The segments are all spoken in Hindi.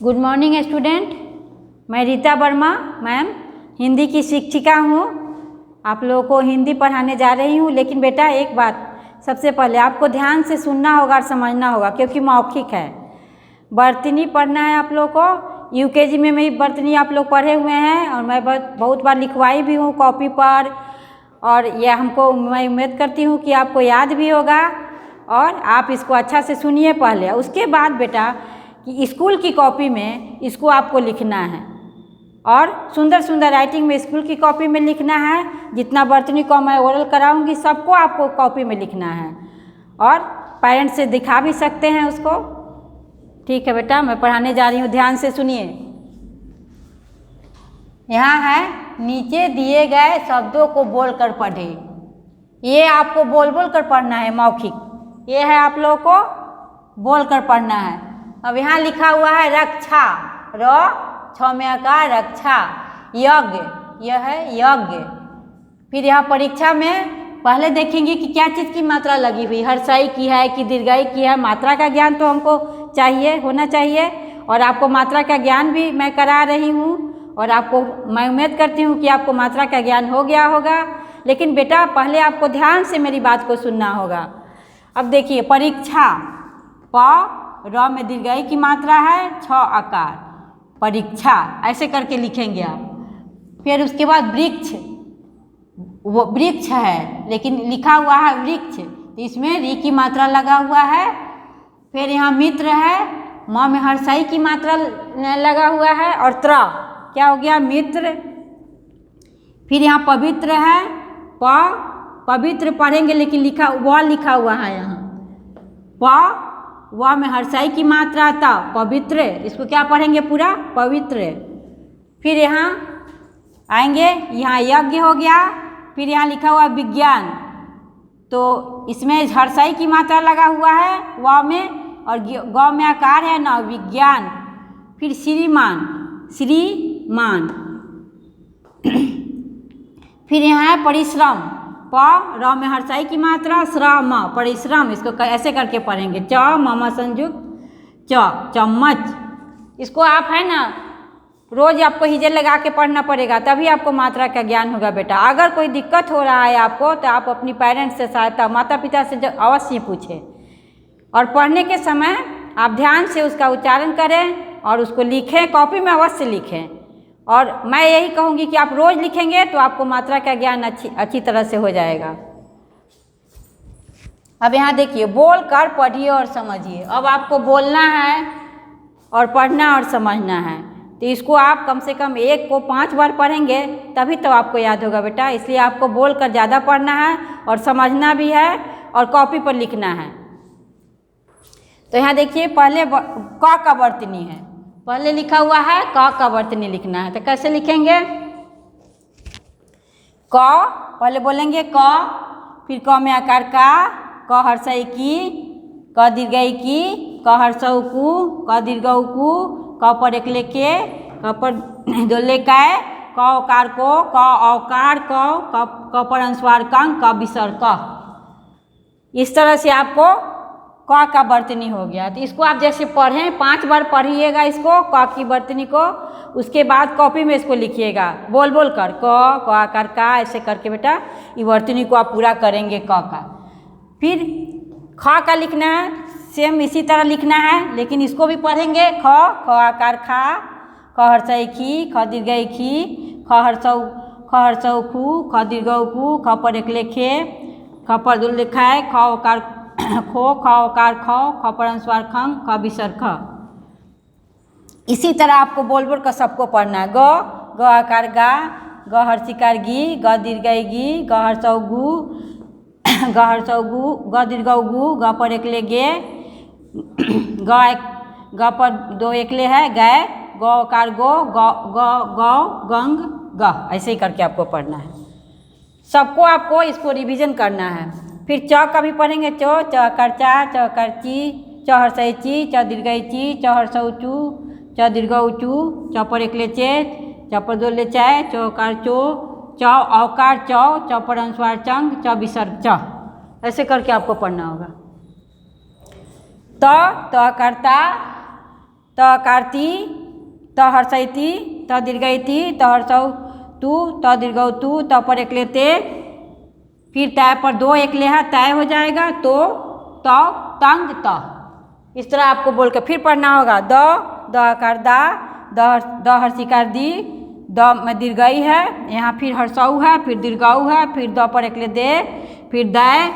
Good morning student. मैं रीता वर्मा मैम हिंदी की शिक्षिका हूँ। आप लोगों को हिंदी पढ़ाने जा रही हूँ। लेकिन बेटा एक बात सबसे पहले आपको ध्यान से सुनना होगा और समझना होगा, क्योंकि मौखिक है। वर्तनी पढ़ना है आप लोगों को। यूकेजी में भी वर्तनी आप लोग पढ़े हुए हैं और मैं बहुत बार लिखवाई भी हूँ कॉपी पर, और यह मैं उम्मीद करती हूँ कि आपको याद भी होगा और आप इसको अच्छा से सुनिए पहले। उसके बाद बेटा कि स्कूल की कॉपी में इसको आपको लिखना है और सुंदर सुंदर राइटिंग में स्कूल की कॉपी में लिखना है। जितना वर्तनी को मैं ओरल कराऊंगी सबको आपको कॉपी में लिखना है और पेरेंट्स से दिखा भी सकते हैं उसको। ठीक है बेटा, मैं पढ़ाने जा रही हूँ, ध्यान से सुनिए। यहाँ है नीचे दिए गए शब्दों को बोलकर पढ़े। ये आपको बोल बोल कर पढ़ना है, मौखिक। ये है आप लोगों को बोलकर पढ़ना है। अब यहाँ लिखा हुआ है रक्षा, र छ में आकार रक्षा। यज्ञ, यह है यज्ञ। फिर यहाँ परीक्षा में पहले देखेंगे कि क्या चीज़ की मात्रा लगी हुई, हर्षाई की है कि दीर्घाई की है। मात्रा का ज्ञान तो हमको चाहिए, होना चाहिए, और आपको मात्रा का ज्ञान भी मैं करा रही हूँ और आपको मैं उम्मीद करती हूँ कि आपको मात्रा का ज्ञान हो गया होगा। लेकिन बेटा पहले आपको ध्यान से मेरी बात को सुनना होगा। अब देखिए परीक्षा, प र में दीर्घाई की मात्रा है, छ आकार, परीक्षा ऐसे करके लिखेंगे आप। फिर उसके बाद वृक्ष, वो वृक्ष है लेकिन लिखा हुआ है वृक्ष, तो इसमें री की मात्रा लगा हुआ है। फिर यहाँ मित्र है, म में हर्षाई की मात्रा लगा हुआ है, और त्र क्या हो गया, मित्र। फिर यहाँ पवित्र है, पवित्र पढ़ेंगे लेकिन लिखा हुआ है यहाँ व में हर्षाई की मात्रा था, पवित्र। इसको क्या पढ़ेंगे पूरा, पवित्र। फिर यहाँ आएंगे, यहाँ यज्ञ हो गया। फिर यहाँ लिखा हुआ विज्ञान, तो इसमें हर्षाई की मात्रा लगा हुआ है व में, और ग में आकार है ना, विज्ञान। फिर श्रीमान, श्रीमान। फिर यहाँ है परिश्रम, प र में हर्षाई की मात्रा, श्रम, परिश्रम। इसको ऐसे करके पढ़ेंगे, च म संयुक्त च, चम्मच। इसको आप है ना रोज आपको हिजे लगा के पढ़ना पड़ेगा, तभी आपको मात्रा का ज्ञान होगा बेटा। अगर कोई दिक्कत हो रहा है आपको तो आप अपनी पेरेंट्स से सहायता, माता पिता से अवश्य पूछें, और पढ़ने के समय आप ध्यान से उसका उच्चारण करें और उसको लिखें, कॉपी में अवश्य लिखें। और मैं यही कहूँगी कि आप रोज़ लिखेंगे तो आपको मात्रा का ज्ञान अच्छी तरह से हो जाएगा। अब यहाँ देखिए, बोल कर पढ़िए और समझिए। अब आपको बोलना है और पढ़ना और समझना है, तो इसको आप कम से कम 1 को 5 बार पढ़ेंगे तभी तो आपको याद होगा बेटा। इसलिए आपको बोल कर ज़्यादा पढ़ना है और समझना भी है और कॉपी पर लिखना है। तो यहाँ देखिए पहले क का वर्तनी है, पहले लिखा हुआ है क का वर्तनी लिखना है। तो कैसे लिखेंगे, क पहले बोलेंगे क, फिर क में आकार का, क हर्षाई की, क दीर्घाई की, क हर्षऊ कु, क दीर्घऊ कु, क पर एक लेके, क पर दो लेकाय, क औकार को, क औकार क पर अनुस्वार कंग, क विसर्ग क। इस तरह से आपको क का वर्तनी हो गया। तो इसको आप जैसे पढ़ें 5 बार पढ़िएगा इसको, क की वर्तनी को। उसके बाद कॉपी में इसको लिखिएगा बोल बोल कर, क आकार का, ऐसे करके बेटा ये वर्तनी को आप पूरा करेंगे क का। फिर ख का लिखना है, सेम इसी तरह लिखना है, लेकिन इसको भी पढ़ेंगे ख आकार खा, ख हर्षाई खी, ख दीर्घाई खी, ख हर्षऊ खू, ख दीर्घऊ खू, ख पर एक लेखे, ख पर दो लिखा है, ख आकार खो, ख आकार खो, ख पर अनुस्वार खंग, ख विसर्ग ख। इसी तरह आपको बोल बोल कर सबको पढ़ना है। ग आकार गा, ग हर्षिकार गी, ग दीर्घाई गी, ग हर्षऊ गु, ग हर्षऊ गु, ग दीर्घऊ गु, ग पर एक ले गे, ग पर 2 एकले है गए, ग आकार गो, गंग ग। ऐसे ही करके आपको पढ़ना है। सबको आपको इसको रिवीजन करना है। फिर च का भी पढ़ेंगे, च आकार चा, च आकार ची, च हर्षाई ची, च दीर्घाई ची, च हर्षऊ चू, च दीर्घऊ चू, च पर एक ले चे, च पर 2 ले चाय, च आकार चो, च औकार चौ, च पर अनुस्वार चंग, च विसर्ग च। ऐसे करके आपको पढ़ना होगा। त आकार ता, त कारती, त हर्षयती, त दीर्घयती, त हर्षौ तू, त दीर्घौ तू, त पर एकले ते, फिर तय पर दो एकले है, तय हो जाएगा तो, तंग त। इस तरह आपको बोल के फिर पढ़ना होगा। द आकार दा, द हर्षिकार दी, द में दीर्घई है, यहाँ फिर हर्षऊ है, फिर दीर्घऊ है, फिर द पर एकले दे, फिर दय,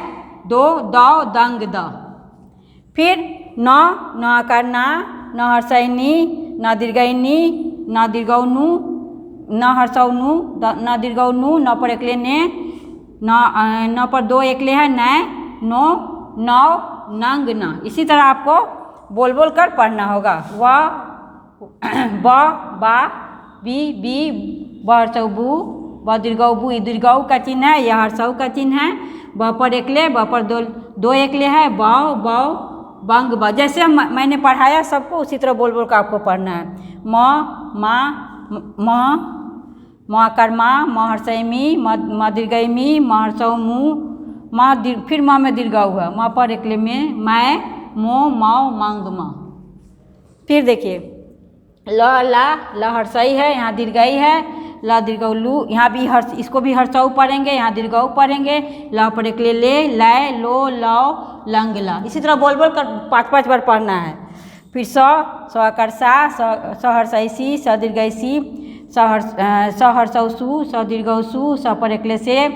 दो, दौ, दंग द। फिर न आकार ना, न हर्षयनी, न दीर्घयनी, न दीर्घौनु, न हर्षौनु, न दीर्घौनु, न पर एकले ने, न पर दो एकले है, नय, नो, नौ, नंग न। इसी तरह आपको बोल बोल कर पढ़ना होगा। व, ब, बा, बी, ब हर्षौ बू, ब दीर्घौ बू, दीर्घऊ का चिन्ह है, यह हर्षऊ का चिन्ह है। ब पर एकले, ब पर दो एकले है, बौ, बौ, बंग ब। जैसे मैंने पढ़ाया सबको उसी तरह बोल बोल कर आपको पढ़ना है। म आकार म हर्षयमी, म दीर्घयमी, म हर्षौ मू, फिर म में दीर्घ हुआ, म पर एकले में, मैं, मो, मौ, मंग म। फिर देखिए ल हर्षई है, यहाँ दीर्घई है, ल दीर्घऊ लू, यहाँ भी इसको भी हर्षऊ पढ़ेंगे, यहाँ दीर्घऊ पढ़ेंगे। ल पर एकले ले, लय, लो, लौ, लंग ला। इसी तरह बोल बोल कर 5-5 बार पढ़ना है। फिर स आकार सा, स हर्षयसी, स दीर्घयसी, स हर्षौ सु, स दीर्घौ सु, स पर एकले से,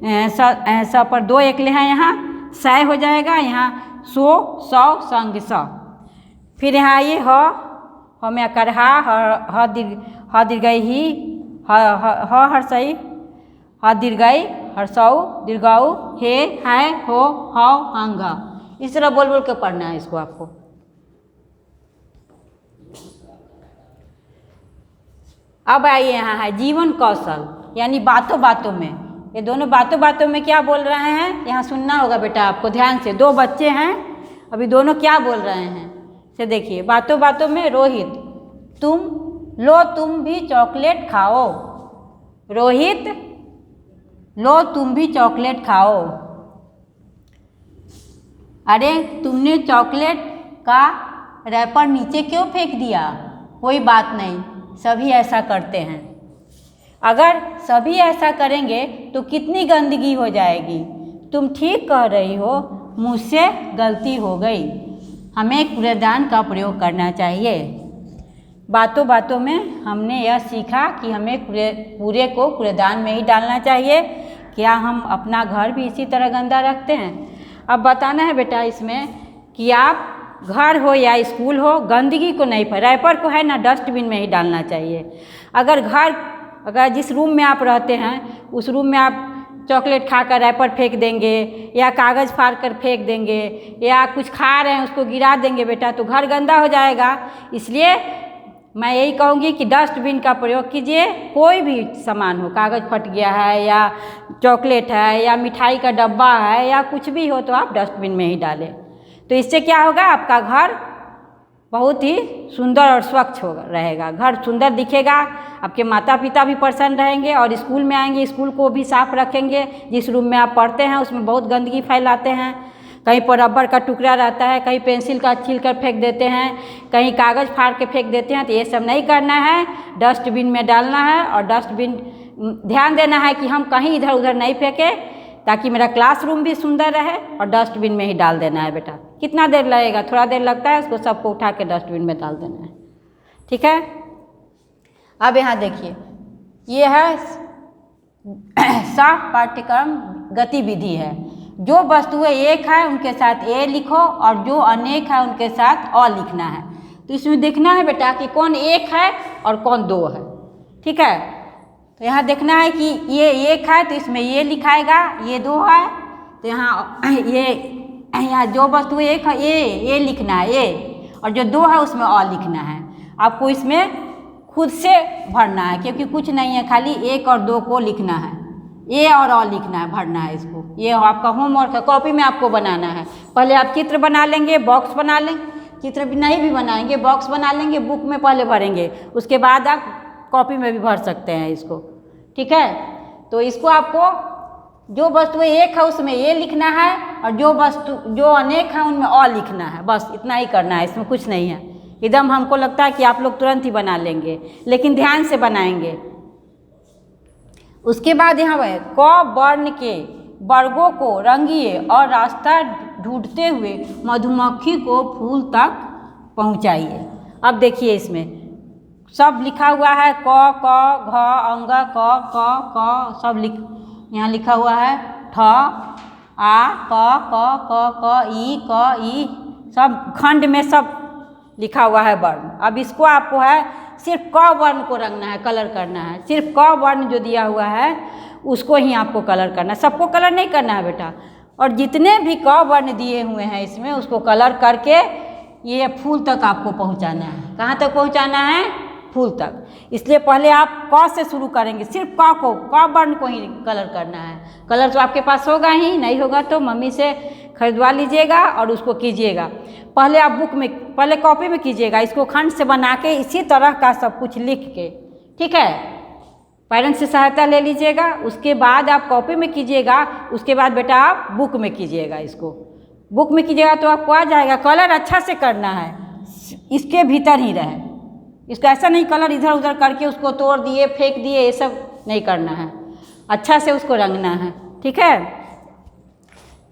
स पर दो एकले हैं, यहाँ सय हो जाएगा, यहाँ सो, सौ, संग स। फिर यहाँ ये ह में आकार ह दीर्घई ही, ह हर्षई, ह दीर्घई, हर्षौ, दीर्घऊ, हे, है, हो, हौ, हंग ह। इस तरह बोल बोल के पढ़ना है इसको आपको। अब आइए यहाँ है जीवन कौशल, यानी बातों बातों में। ये दोनों बातों बातों में क्या बोल रहे हैं, यहाँ सुनना होगा बेटा आपको ध्यान से। 2 बच्चे हैं, अभी दोनों क्या बोल रहे हैं से देखिए। बातों बातों में रोहित, तुम भी चॉकलेट खाओ। रोहित, लो तुम भी चॉकलेट खाओ। अरे तुमने चॉकलेट का रैपर नीचे क्यों फेंक दिया? कोई बात नहीं, सभी ऐसा करते हैं। अगर सभी ऐसा करेंगे तो कितनी गंदगी हो जाएगी। तुम ठीक कह रही हो, मुझसे गलती हो गई। हमें कूड़ेदान का प्रयोग करना चाहिए। बातों बातों में हमने यह सीखा कि हमें कूड़े को कूड़ेदान में ही डालना चाहिए। क्या हम अपना घर भी इसी तरह गंदा रखते हैं? अब बताना है बेटा इसमें कि आप घर हो या स्कूल हो, गंदगी को नहीं, रैपर को है ना डस्टबिन में ही डालना चाहिए। अगर जिस रूम में आप रहते हैं उस रूम में आप चॉकलेट खाकर रैपर फेंक देंगे या कागज़ फाड़ कर फेंक देंगे या कुछ खा रहे हैं उसको गिरा देंगे बेटा, तो घर गंदा हो जाएगा। इसलिए मैं यही कहूँगी कि डस्टबिन का प्रयोग कीजिए। कोई भी सामान हो, कागज़ फट गया है या चॉकलेट है या मिठाई का डब्बा है या कुछ भी हो, तो आप डस्टबिन में ही डालें। तो इससे क्या होगा, आपका घर बहुत ही सुंदर और स्वच्छ रहेगा, घर सुंदर दिखेगा। आपके माता पिता भी प्रसन्न रहेंगे और स्कूल में आएंगे, स्कूल को भी साफ रखेंगे। जिस रूम में आप पढ़ते हैं उसमें बहुत गंदगी फैलाते हैं, कहीं पर रबर का टुकड़ा रहता है, कहीं पेंसिल का छील कर फेंक देते हैं, कहीं कागज़ फाड़ के फेंक देते हैं। तो ये सब नहीं करना है, डस्टबिन में डालना है। और डस्टबिन ध्यान देना है कि हम कहीं इधर उधर नहीं फेंकें, ताकि मेरा क्लासरूम भी सुंदर रहे। और डस्टबिन में ही डाल देना है बेटा। कितना देर लगेगा, थोड़ा देर लगता है, उसको सबको उठा के डस्टबिन में डाल देना है, ठीक है। अब यहाँ देखिए, ये है सह पाठ्यक्रम गतिविधि है। जो वस्तुएं एक है उनके साथ ए लिखो और जो अनेक है उनके साथ अ लिखना है। तो इसमें देखना है बेटा कि कौन एक है और कौन दो है, ठीक है। तो यहाँ देखना है कि ये एक है तो इसमें ये लिखाएगा, ये दो है तो यहाँ जो वस्तु एक है ये लिखना है ए, और जो दो है उसमें अ लिखना है। आपको इसमें खुद से भरना है क्योंकि कुछ नहीं है, खाली एक और दो को लिखना है, ए और अ लिखना है, भरना है इसको। ये आपका होमवर्क है, कॉपी में आपको बनाना है। पहले आप चित्र बना लेंगे, बॉक्स बना लेंगे, चित्र भी नहीं भी बनाएंगे, बॉक्स बना लेंगे, बुक में पहले भरेंगे, उसके बाद आप कॉपी में भी भर सकते हैं इसको, ठीक है। तो इसको आपको जो वस्तु एक है उसमें ए लिखना है और जो अनेक है उनमें अ लिखना है, बस इतना ही करना है, इसमें कुछ नहीं है, एकदम हमको लगता है कि आप लोग तुरंत ही बना लेंगे, लेकिन ध्यान से बनाएंगे। उसके बाद यहाँ पर क वर्ण के वर्गों को रंगिए और रास्ता ढूंढते हुए मधुमक्खी को फूल तक पहुँचाइए। अब देखिए इसमें सब लिखा हुआ है, क क घ अंग क सब यहाँ लिखा हुआ है, ठ आ क ई सब खंड में सब लिखा हुआ है वर्ण। अब इसको आपको है सिर्फ क वर्ण को रंगना है, कलर करना है। सिर्फ क वर्ण जो दिया हुआ है उसको ही आपको कलर करना है, सबको कलर नहीं करना है बेटा। और जितने भी क वर्ण दिए हुए हैं इसमें उसको कलर करके ये फूल तक आपको पहुंचाना है। कहाँ तक पहुंचाना है? फूल तक। इसलिए पहले आप क से शुरू करेंगे, सिर्फ क वर्ण को ही कलर करना है। कलर तो आपके पास होगा ही, नहीं होगा तो मम्मी से खरीदवा लीजिएगा और उसको कीजिएगा। पहले आप पहले कॉपी में कीजिएगा, इसको खंड से बना के इसी तरह का सब कुछ लिख के, ठीक है। पेरेंट्स से सहायता ले लीजिएगा, उसके बाद आप कॉपी में कीजिएगा, उसके बाद बेटा आप बुक में कीजिएगा। इसको बुक में कीजिएगा तो आपको आ जाएगा। कलर अच्छा से करना है, इसके भीतर ही रहे। इसका ऐसा नहीं कलर इधर उधर करके उसको तोड़ दिए फेंक दिए, ये सब नहीं करना है, अच्छा से उसको रंगना है, ठीक है।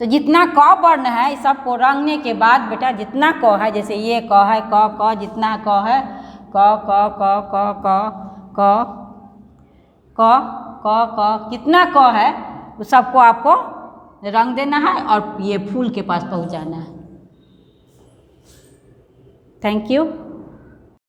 तो जितना क वर्ण है इस सबको रंगने के बाद बेटा जितना क है, जैसे ये क है, क जितना क है, क कितना क है उस सबको आपको रंग देना है और ये फूल के पास पहुंचाना है। Thank you.